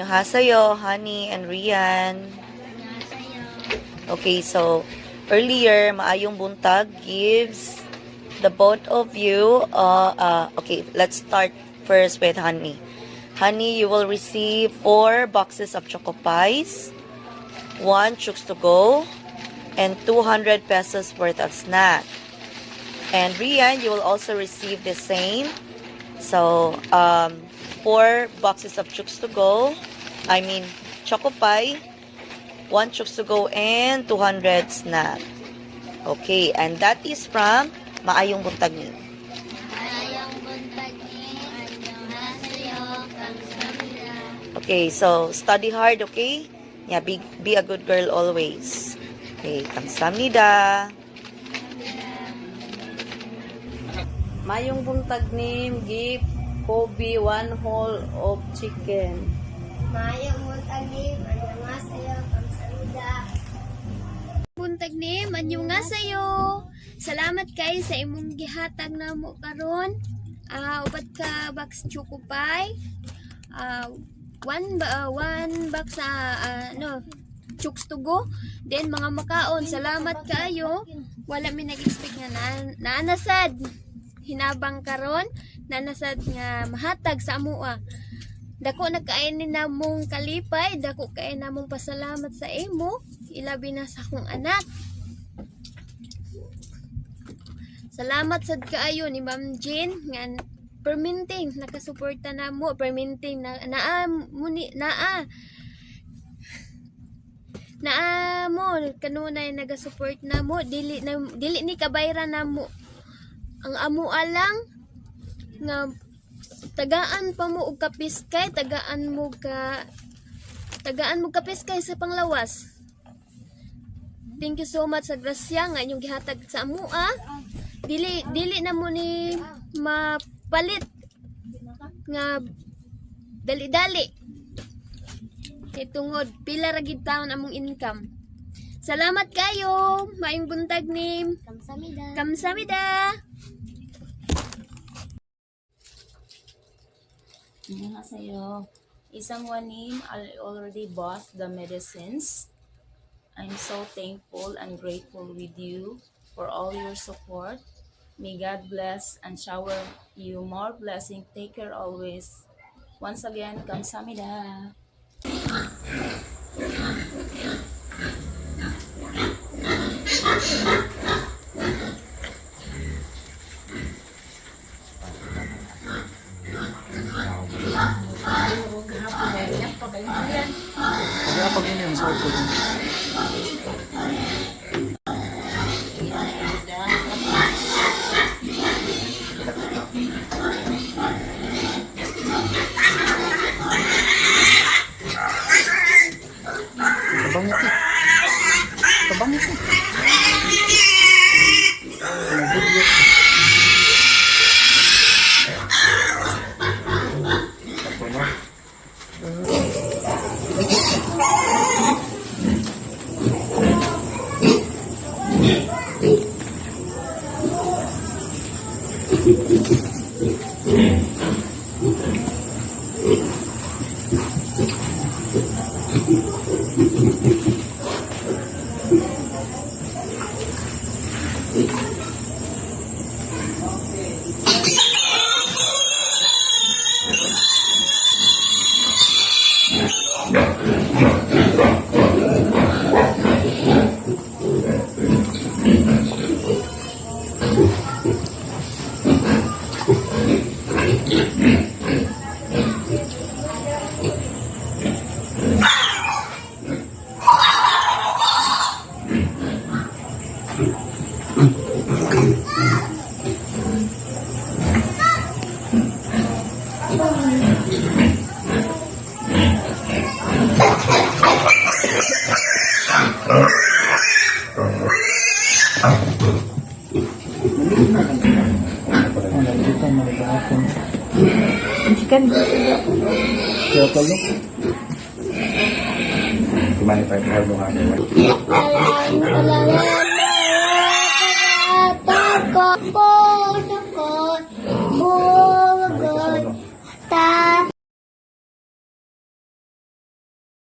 Annyeonghaseyo, Honey and Rian. Okay, so earlier, Maayong Buntag gives the both of you, okay, let's start first with Honey. Honey, you will receive 4 boxes of Choco Pies, 1 Chooks to go, and 200 pesos worth of snack. And Rian, you will also receive the same. So, 4 boxes of Chooks to go, Choco Pie, 1 Chooks to go, and 200 snack. Okay, and that is from Maayong Buntag ni. Okay, so study hard, okay? Yeah, be a good girl always. Okay, kamsahamnida. Mayong buntag nim, give Kobe 1 whole of chicken. Mayong buntag nim, annyeonghaseyo, kamsahamnida. Buntag nim, annyeonghaseyo. Salamat kay sa imong gihatag namo karon. Upat ka box Choco Pie. One box Chooks to go. Then mga makaon, salamat kayo. Wala mi nag-expect nga naanasad. Hinabang karon, naanasad nga mahatag sa amoa. Dako nagkainin namong kalipay, dako kay namong pasalamat sa imo, ilabi na sa akong anak. Salamat sad kaayo ni Ma'am Jean nga perminting nakasuporta namo, perminting naa mo kanunay naga-support namo, dili ni kabayran namo ang amo alang nga tagaan pa mo og kapiskay, tagaan mo kapiskay sa panglawas. Thank you so much sa grasya nga inyong gihatag sa amoa. Dili na mo ni mapalit nga dali-dali. Tungod pila ra gid taon among income. Salamat kayo. Maayong buntag nim. Kamsahamnida. Kamsahamnida. Annyeonghaseyo. Isang wanim, I already bought the medicines. I'm so thankful and grateful with you for all your support. May God bless and shower you more blessing. Take care always. Once again, kamsahamnida. Pag ini yung sort ko. Tabangit eh. Tabangit eh. Chicken. Circle look. Gimana Pak? Harus Takot po.